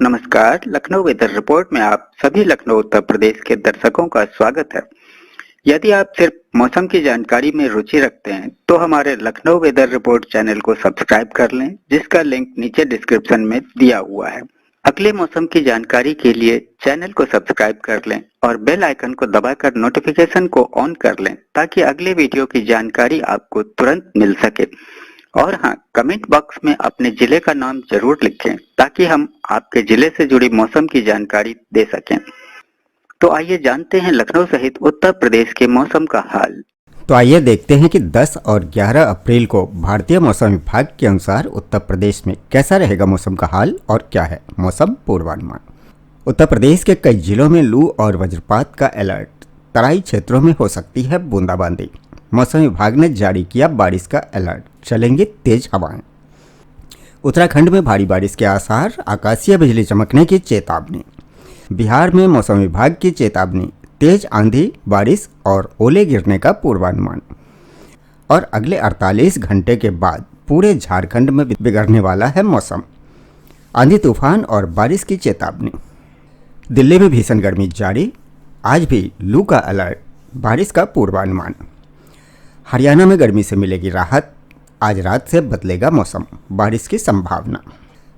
नमस्कार, Lucknow weather report में आप सभी लखनऊ उत्तर प्रदेश के दर्शकों का स्वागत है। यदि आप सिर्फ मौसम की जानकारी में रुचि रखते हैं, तो हमारे लखनऊ वेदर रिपोर्ट चैनल को सब्सक्राइब कर लें, जिसका लिंक नीचे डिस्क्रिप्शन में दिया हुआ है। अगले मौसम की जानकारी के लिए चैनल को सब्सक्राइब कर लें और बेल आइकन को दबाकर नोटिफिकेशन को ऑन कर लें, ताकि अगले वीडियो की जानकारी आपको तुरंत मिल सके। और हाँ, कमेंट बॉक्स में अपने जिले का नाम जरूर लिखें, ताकि हम आपके जिले से जुड़ी मौसम की जानकारी दे सकें। तो आइए जानते हैं लखनऊ सहित उत्तर प्रदेश के मौसम का हाल। तो आइए देखते हैं कि 10 और 11 अप्रैल को भारतीय मौसम विभाग के अनुसार उत्तर प्रदेश में कैसा रहेगा मौसम का हाल और क्या है मौसम पूर्वानुमान। उत्तर प्रदेश के कई जिलों में लू और वज्रपात का अलर्ट, तराई क्षेत्रों में हो सकती है बूंदाबांदी। मौसम विभाग ने जारी किया बारिश का अलर्ट, चलेंगी तेज हवाएं। उत्तराखंड में भारी बारिश के आसार, आकाशीय बिजली चमकने की चेतावनी। बिहार में मौसम विभाग की चेतावनी, तेज आंधी, बारिश और ओले गिरने का पूर्वानुमान। और अगले 48 घंटे के बाद पूरे झारखंड में बिगड़ने वाला है मौसम, आंधी तूफान और बारिश की चेतावनी। दिल्ली में भीषण गर्मी जारी, आज भी लू का अलर्ट, बारिश का पूर्वानुमान। हरियाणा में गर्मी से मिलेगी राहत, आज रात से बदलेगा मौसम, बारिश की संभावना।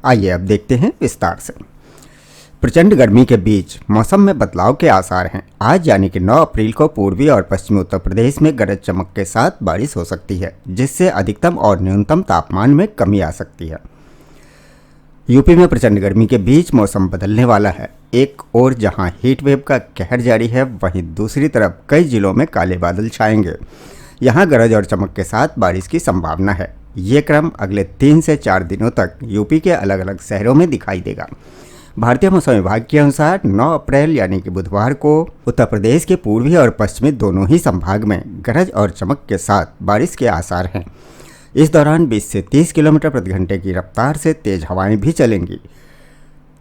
आइए अब देखते हैं विस्तार से। प्रचंड गर्मी के बीच मौसम में बदलाव के आसार हैं। आज यानी कि 9 अप्रैल को पूर्वी और पश्चिमी उत्तर प्रदेश में गरज चमक के साथ बारिश हो सकती है, जिससे अधिकतम और न्यूनतम तापमान में कमी आ सकती है। यूपी में प्रचंड गर्मी के बीच मौसम बदलने वाला है। एक ओर जहां हीट वेव का कहर जारी है, वहीं दूसरी तरफ कई जिलों में काले बादल छाएंगे। यहां गरज और चमक के साथ बारिश की संभावना है। ये क्रम अगले 3 से 4 दिनों तक यूपी के अलग अलग शहरों में दिखाई देगा। भारतीय मौसम विभाग के अनुसार 9 अप्रैल यानी कि बुधवार को उत्तर प्रदेश के पूर्वी और पश्चिमी दोनों ही संभाग में गरज और चमक के साथ बारिश के आसार हैं। इस दौरान 20 से 30 किलोमीटर प्रति घंटे की रफ्तार से तेज हवाएं भी चलेंगी।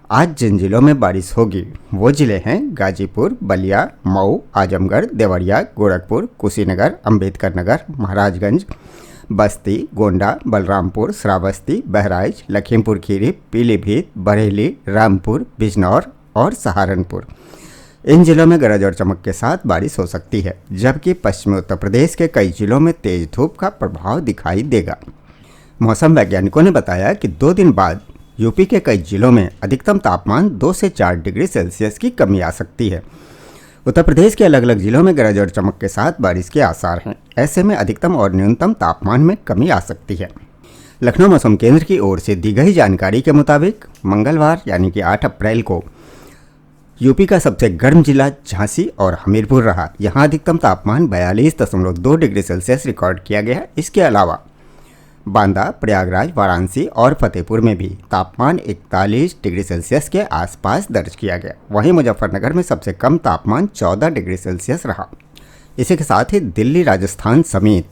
आज जिन जिलों में बारिश होगी वो जिले हैं गाजीपुर, बलिया, मऊ, आजमगढ़, देवरिया, गोरखपुर, कुशीनगर, अंबेडकर नगर, महाराजगंज, बस्ती, गोंडा, बलरामपुर, श्रावस्ती, बहराइच, लखीमपुर खीरी, पीलीभीत, बरेली, रामपुर, बिजनौर और सहारनपुर। इन जिलों में गरज और चमक के साथ बारिश हो सकती है, जबकि पश्चिमी उत्तर प्रदेश के कई जिलों में तेज धूप का प्रभाव दिखाई देगा। मौसम वैज्ञानिकों ने बताया कि 2 दिन बाद यूपी के कई जिलों में अधिकतम तापमान 2 से 4 डिग्री सेल्सियस की कमी आ सकती है। उत्तर प्रदेश के अलग अलग जिलों में गरज और चमक के साथ बारिश के आसार हैं। ऐसे में अधिकतम और न्यूनतम तापमान में कमी आ सकती है। लखनऊ मौसम केंद्र की ओर से दी गई जानकारी के मुताबिक मंगलवार यानी कि 8 अप्रैल को यूपी का सबसे गर्म जिला झांसी और हमीरपुर रहा। यहाँ अधिकतम तापमान 42.2 डिग्री सेल्सियस रिकॉर्ड किया गया। इसके अलावा बांदा, प्रयागराज, वाराणसी और फतेहपुर में भी तापमान 41 डिग्री सेल्सियस के आसपास दर्ज किया गया। वहीं मुजफ्फरनगर में सबसे कम तापमान 14 डिग्री सेल्सियस रहा। इसी के साथ ही दिल्ली, राजस्थान समेत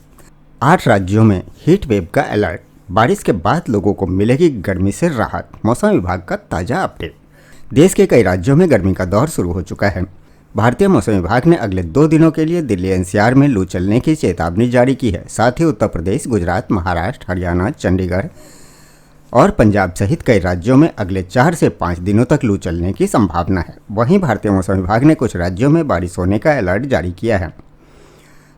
8 राज्यों में हीट वेव का अलर्ट। बारिश के बाद लोगों को मिलेगी गर्मी से राहत, मौसम विभाग का ताज़ा अपडेट। देश के कई राज्यों में गर्मी का दौर शुरू हो चुका है। भारतीय मौसम विभाग ने अगले 2 दिनों के लिए दिल्ली एनसीआर में लू चलने की चेतावनी जारी की है। साथ ही उत्तर प्रदेश, गुजरात, महाराष्ट्र, हरियाणा, चंडीगढ़ और पंजाब सहित कई राज्यों में अगले 4 से 5 दिनों तक लू चलने की संभावना है। वहीं भारतीय मौसम विभाग ने कुछ राज्यों में बारिश होने का अलर्ट जारी किया है।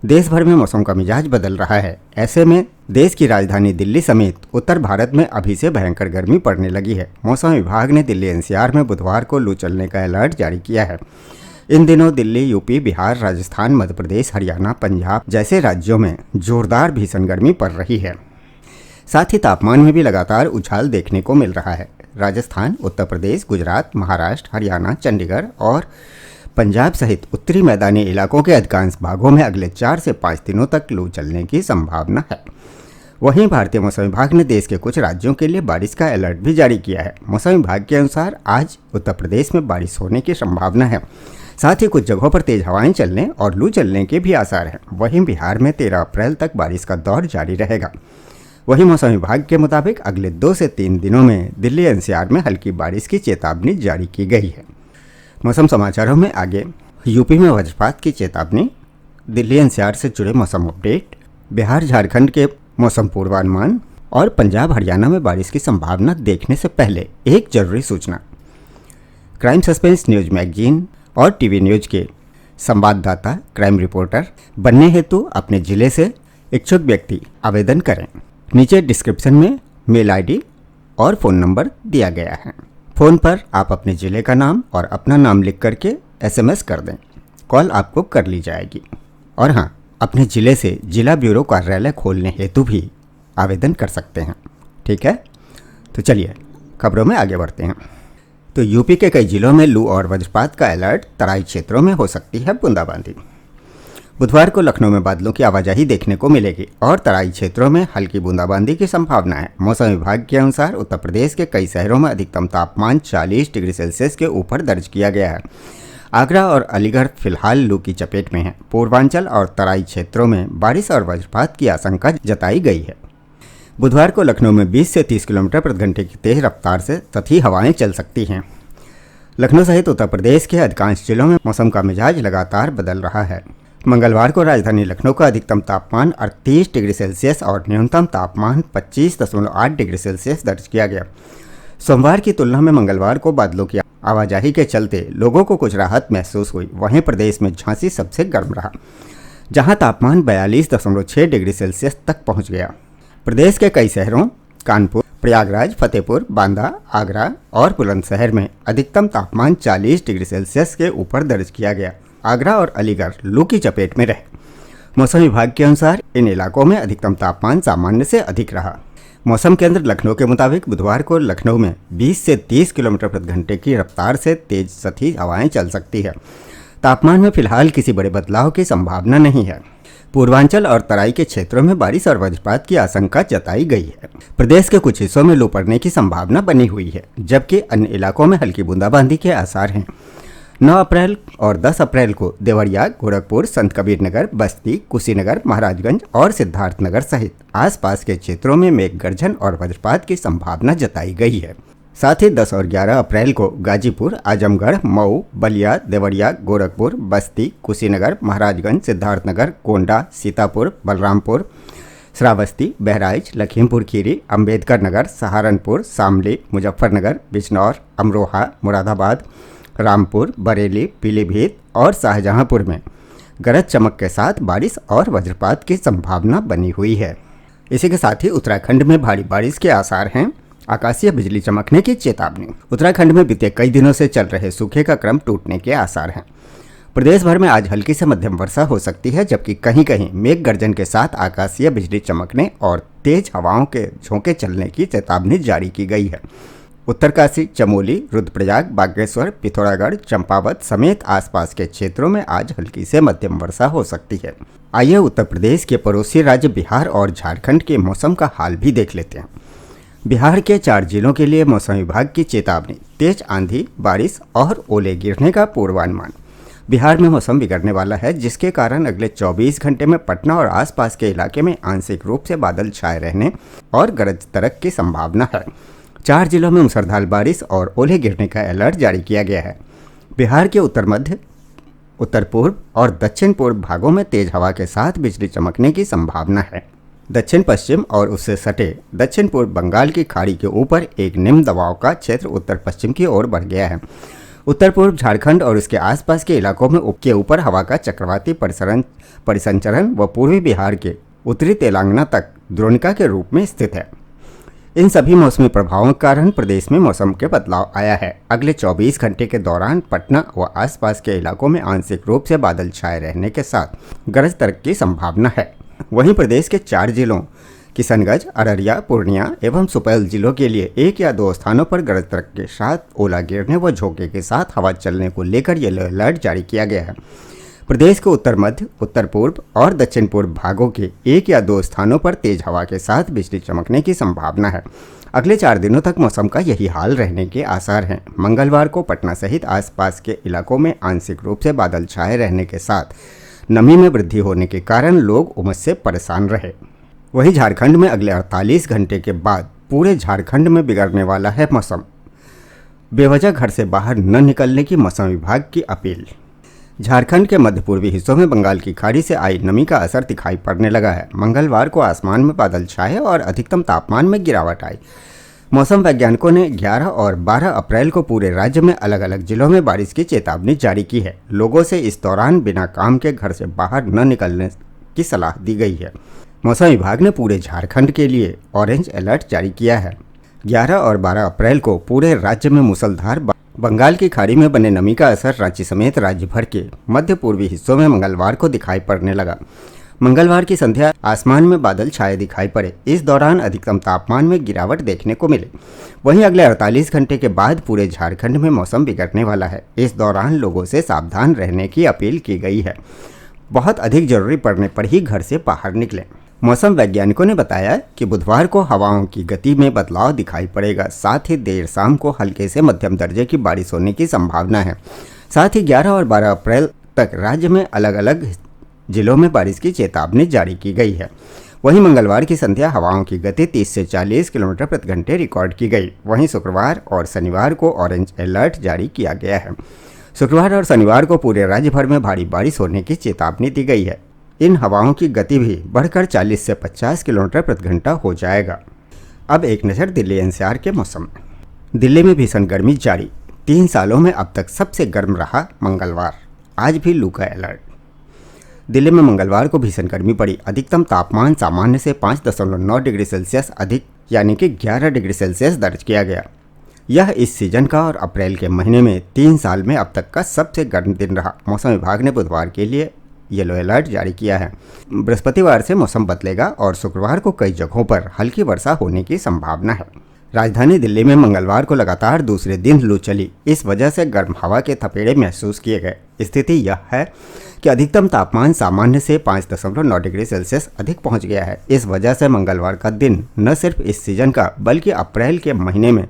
देश भर में मौसम का मिजाज बदल रहा है। ऐसे में देश की राजधानी दिल्ली समेत उत्तर भारत में अभी से भयंकर गर्मी पड़ने लगी है। मौसम विभाग ने दिल्ली एनसीआर में बुधवार को लू चलने का अलर्ट जारी किया है। इन दिनों दिल्ली, यूपी, बिहार, राजस्थान, मध्य प्रदेश, हरियाणा, पंजाब जैसे राज्यों में जोरदार भीषण गर्मी पड़ रही है। साथ ही तापमान में भी लगातार उछाल देखने को मिल रहा है। राजस्थान, उत्तर प्रदेश, गुजरात, महाराष्ट्र, हरियाणा, चंडीगढ़ और पंजाब सहित उत्तरी मैदानी इलाकों के अधिकांश भागों में अगले 4 से 5 दिनों तक लू चलने की संभावना है। वहीं भारतीय मौसम विभाग ने देश के कुछ राज्यों के लिए बारिश का अलर्ट भी जारी किया है। मौसम विभाग के अनुसार आज उत्तर प्रदेश में बारिश होने की संभावना है। साथ ही कुछ जगहों पर तेज हवाएं चलने और लू चलने के भी आसार हैं। वहीं बिहार में 13 अप्रैल तक बारिश का दौर जारी रहेगा। वहीं मौसम विभाग के मुताबिक अगले 2 से 3 दिनों में दिल्ली एनसीआर में हल्की बारिश की चेतावनी जारी की गई है। मौसम समाचारों में आगे यूपी में वज्रपात की चेतावनी, दिल्ली एनसीआर से जुड़े मौसम अपडेट, बिहार झारखंड के मौसम पूर्वानुमान और पंजाब हरियाणा में बारिश की संभावना देखने से पहले एक जरूरी सूचना। क्राइम सस्पेंस न्यूज मैगजीन और टीवी न्यूज के संवाददाता, क्राइम रिपोर्टर बनने हेतु अपने जिले से इच्छुक व्यक्ति आवेदन करें। नीचे डिस्क्रिप्शन में मेल आईडी और फ़ोन नंबर दिया गया है। फ़ोन पर आप अपने ज़िले का नाम और अपना नाम लिख करके SMS कर दें। कॉल आपको कर ली जाएगी। और हाँ, अपने ज़िले से जिला ब्यूरो कार्यालय खोलने हेतु भी आवेदन कर सकते हैं। ठीक है, तो चलिए खबरों में आगे बढ़ते हैं। तो यूपी के कई जिलों में लू और वज्रपात का अलर्ट, तराई क्षेत्रों में हो सकती है बूंदाबांदी। बुधवार को लखनऊ में बादलों की आवाजाही देखने को मिलेगी और तराई क्षेत्रों में हल्की बूंदाबांदी की संभावना है। मौसम विभाग के अनुसार उत्तर प्रदेश के कई शहरों में अधिकतम तापमान 40 डिग्री सेल्सियस के ऊपर दर्ज किया गया है। आगरा और अलीगढ़ फिलहाल लू की चपेट में है। पूर्वांचल और तराई क्षेत्रों में बारिश और वज्रपात की आशंका जताई गई है। बुधवार को लखनऊ में 20 से 30 किलोमीटर प्रति घंटे की तेज रफ्तार से सतही हवाएं चल सकती हैं। लखनऊ सहित उत्तर प्रदेश के अधिकांश जिलों में मौसम का मिजाज लगातार बदल रहा है। मंगलवार को राजधानी लखनऊ का अधिकतम तापमान 38 डिग्री सेल्सियस और न्यूनतम तापमान 25.8 डिग्री सेल्सियस दर्ज किया गया। सोमवार की तुलना में मंगलवार को बादलों की आवाजाही के चलते लोगों को कुछ राहत महसूस हुई। वहीं प्रदेश में झांसी सबसे गर्म रहा, जहां तापमान 42.6 डिग्री सेल्सियस तक पहुंच गया। प्रदेश के कई शहरों कानपुर, प्रयागराज, फतेहपुर, बांदा, आगरा और बुलंदशहर में अधिकतम तापमान 40 डिग्री सेल्सियस के ऊपर दर्ज किया गया। आगरा और अलीगढ़ लू की चपेट में रहे। मौसम विभाग के अनुसार इन इलाकों में अधिकतम तापमान सामान्य से अधिक रहा। मौसम केंद्र लखनऊ के मुताबिक बुधवार को लखनऊ में 20 से 30 किलोमीटर प्रति घंटे की रफ्तार से तेज सतही हवाएं चल सकती है। तापमान में फिलहाल किसी बड़े बदलाव की संभावना नहीं है। पूर्वांचल और तराई के क्षेत्रों में बारिश और वज्रपात की आशंका जताई गई है। प्रदेश के कुछ हिस्सों में लू पड़ने की संभावना बनी हुई है, जबकि अन्य इलाकों में हल्की बूंदाबांदी के आसार हैं। 9 अप्रैल और 10 अप्रैल को देवरिया, गोरखपुर, संत कबीर नगर, बस्ती, कुशीनगर, महाराजगंज और सिद्धार्थनगर सहित आसपास के क्षेत्रों में मेघ गर्जन और वज्रपात की संभावना जताई गई है। साथ ही 10 और 11 अप्रैल को गाजीपुर, आजमगढ़, मऊ, बलिया, देवरिया, गोरखपुर, बस्ती, कुशीनगर, महाराजगंज, सिद्धार्थनगर, गोंडा, सीतापुर, बलरामपुर, श्रावस्ती, बहराइच, लखीमपुर खीरी, अम्बेडकर नगर, सहारनपुर, शामली, मुजफ्फरनगर, बिजनौर, अमरोहा, मुरादाबाद, रामपुर, बरेली, पीलीभीत और शाहजहांपुर में गरज चमक के साथ बारिश और वज्रपात की संभावना बनी हुई है। इसी के साथ ही उत्तराखंड में भारी बारिश के आसार हैं। आकाशीय बिजली चमकने की चेतावनी। उत्तराखंड में बीते कई दिनों से चल रहे सूखे का क्रम टूटने के आसार हैं। प्रदेश भर में आज हल्की से मध्यम वर्षा हो सकती है, जबकि कहीं कहीं मेघ गर्जन के साथ आकाशीय बिजली चमकने और तेज हवाओं के झोंके चलने की चेतावनी जारी की गई है। उत्तरकाशी, चमोली, रुद्रप्रयाग, बागेश्वर, पिथौरागढ़, चंपावत समेत आसपास के क्षेत्रों में आज हल्की से मध्यम वर्षा हो सकती है। आइए उत्तर प्रदेश के पड़ोसी राज्य बिहार और झारखंड के मौसम का हाल भी देख लेते हैं। बिहार के 4 जिलों के लिए मौसम विभाग की चेतावनी। तेज आंधी, बारिश और ओले गिरने का पूर्वानुमान। बिहार में मौसम बिगड़ने वाला है, जिसके कारण अगले 24 घंटे में पटना और आसपास के इलाके में आंशिक रूप से बादल छाए रहने और गरज तड़क की संभावना है। 4 जिलों में मूसलाधार बारिश और ओले गिरने का अलर्ट जारी किया गया है। बिहार के उत्तर मध्य, उत्तर पूर्व और दक्षिण पूर्व भागों में तेज हवा के साथ बिजली चमकने की संभावना है। दक्षिण पश्चिम और उससे सटे दक्षिण पूर्व बंगाल की खाड़ी के ऊपर एक निम्न दबाव का क्षेत्र उत्तर पश्चिम की ओर बढ़ गया है। उत्तर पूर्व झारखंड और उसके आसपास के इलाकों में के ऊपर हवा का चक्रवाती परिसंचरण व पूर्वी बिहार के उत्तरी तेलंगाना तक द्रोणिका के रूप में स्थित है। इन सभी मौसमी प्रभावों के कारण प्रदेश में मौसम के बदलाव आया है। अगले 24 घंटे के दौरान पटना व आसपास के इलाकों में आंशिक रूप से बादल छाए रहने के साथ गरज तड़क की संभावना है। वहीं प्रदेश के 4 जिलों किशनगंज, अररिया, पूर्णिया एवं सुपौल जिलों के लिए 1 या 2 स्थानों पर गरज तड़क के साथ ओला गिरने व झोंके के साथ हवा चलने को लेकर येलो अलर्ट जारी किया गया है। प्रदेश के उत्तर मध्य, उत्तर पूर्व और दक्षिण पूर्व भागों के 1 या 2 स्थानों पर तेज हवा के साथ बिजली चमकने की संभावना है। अगले 4 दिनों तक मौसम का यही हाल रहने के आसार हैं। मंगलवार को पटना सहित आसपास के इलाकों में आंशिक रूप से बादल छाए रहने के साथ नमी में वृद्धि होने के कारण लोग उमस से परेशान रहे। वहीं झारखंड में अगले 48 घंटे के बाद पूरे झारखंड में बिगड़ने वाला है मौसम। बेवजह घर से बाहर न निकलने की मौसम विभाग की अपील। झारखंड के मध्य पूर्वी हिस्सों में बंगाल की खाड़ी से आई नमी का असर दिखाई पड़ने लगा है। मंगलवार को आसमान में बादल छाए और अधिकतम तापमान में गिरावट आई। मौसम वैज्ञानिकों ने 11 और 12 अप्रैल को पूरे राज्य में अलग अलग जिलों में बारिश की चेतावनी जारी की है। लोगों से इस दौरान बिना काम के घर से बाहर न निकलने की सलाह दी गई है। मौसम विभाग ने पूरे झारखंड के लिए ऑरेंज अलर्ट जारी किया है। 11 और 12 अप्रैल को पूरे राज्य में मूसलाधार बंगाल की खाड़ी में बने नमी का असर रांची समेत राज्य भर के मध्य पूर्वी हिस्सों में मंगलवार को दिखाई पड़ने लगा। मंगलवार की संध्या आसमान में बादल छाए दिखाई पड़े। इस दौरान अधिकतम तापमान में गिरावट देखने को मिले। वहीं अगले 48 घंटे के बाद पूरे झारखंड में मौसम बिगड़ने वाला है। इस दौरान लोगों से सावधान रहने की अपील की गई है। बहुत अधिक जरूरी पड़ने पर ही घर से बाहर निकलें। मौसम वैज्ञानिकों ने बताया कि बुधवार को हवाओं की गति में बदलाव दिखाई पड़ेगा। साथ ही देर शाम को हल्के से मध्यम दर्जे की बारिश होने की संभावना है। साथ ही 11 और 12 अप्रैल तक राज्य में अलग अलग जिलों में बारिश की चेतावनी जारी की गई है। वहीं मंगलवार की संध्या हवाओं की गति 30 से 40 किलोमीटर प्रति घंटे रिकॉर्ड की गई। वहीं शुक्रवार और शनिवार को ऑरेंज अलर्ट जारी किया गया है। शुक्रवार और शनिवार को पूरे राज्य भर में भारी बारिश होने की चेतावनी दी गई है। इन हवाओं की गति भी बढ़कर 40 से 50 किलोमीटर प्रति घंटा हो जाएगा। अब एक नज़र दिल्ली एनसीआर के मौसम में। दिल्ली में भीषण गर्मी जारी। 3 सालों में अब तक सबसे गर्म रहा मंगलवार। आज भी लू का अलर्ट। दिल्ली में मंगलवार को भीषण गर्मी पड़ी। अधिकतम तापमान सामान्य से 5.9 डिग्री सेल्सियस अधिक यानी कि 11 डिग्री सेल्सियस दर्ज किया गया। यह इस सीजन का और अप्रैल के महीने में 3 साल में अब तक का सबसे गर्म दिन रहा। मौसम विभाग ने बुधवार के लिए येलो अलर्ट जारी किया है। बृहस्पतिवार से मौसम बदलेगा और शुक्रवार को कई जगहों पर हल्की वर्षा होने की संभावना है। राजधानी दिल्ली में मंगलवार को लगातार दूसरे दिन लू चली। इस वजह से गर्म हवा के थपेड़े महसूस किए गए। स्थिति यह है कि अधिकतम तापमान सामान्य से 5.9 डिग्री सेल्सियस अधिक पहुंच गया है। इस वजह से मंगलवार का दिन न सिर्फ इस सीजन का बल्कि अप्रैल के महीने में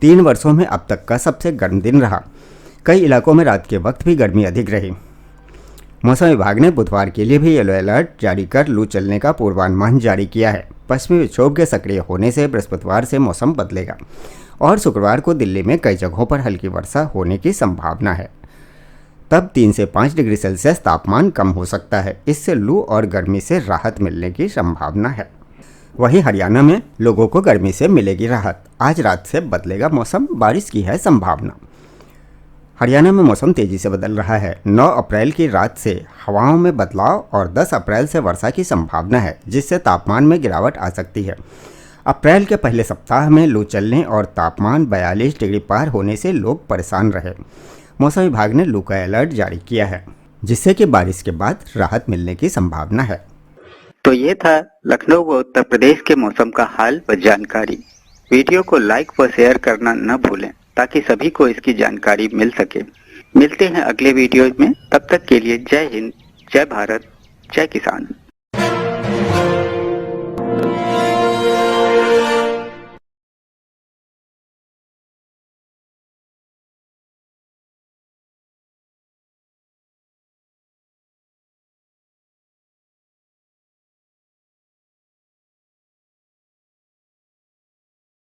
3 वर्षों में अब तक का सबसे गर्म दिन रहा। कई इलाकों में रात के वक्त भी गर्मी अधिक रही। मौसम विभाग ने बुधवार के लिए भी येलो अलर्ट जारी कर लू चलने का पूर्वानुमान जारी किया है। पश्चिमी विक्षोभ के सक्रिय होने से बृहस्पतिवार से मौसम बदलेगा और शुक्रवार को दिल्ली में कई जगहों पर हल्की वर्षा होने की संभावना है। तब 3 से 5 डिग्री सेल्सियस तापमान कम हो सकता है। इससे लू और गर्मी से राहत मिलने की संभावना है। वहीं हरियाणा में लोगों को गर्मी से मिलेगी राहत। आज रात से बदलेगा मौसम, बारिश की है संभावना। हरियाणा में मौसम तेजी से बदल रहा है। 9 अप्रैल की रात से हवाओं में बदलाव और 10 अप्रैल से वर्षा की संभावना है, जिससे तापमान में गिरावट आ सकती है। अप्रैल के पहले सप्ताह में लू चलने और तापमान 42 डिग्री पार होने से लोग परेशान रहे। मौसम विभाग ने लू का अलर्ट जारी किया है, जिससे कि बारिश के बाद राहत मिलने की संभावना है। तो ये था लखनऊ व उत्तर प्रदेश के मौसम का हाल व जानकारी। वीडियो को लाइक व शेयर करना न भूलें ताकि सभी को इसकी जानकारी मिल सके। मिलते हैं अगले वीडियो में। तब तक के लिए जय हिंद, जय भारत, जय किसान।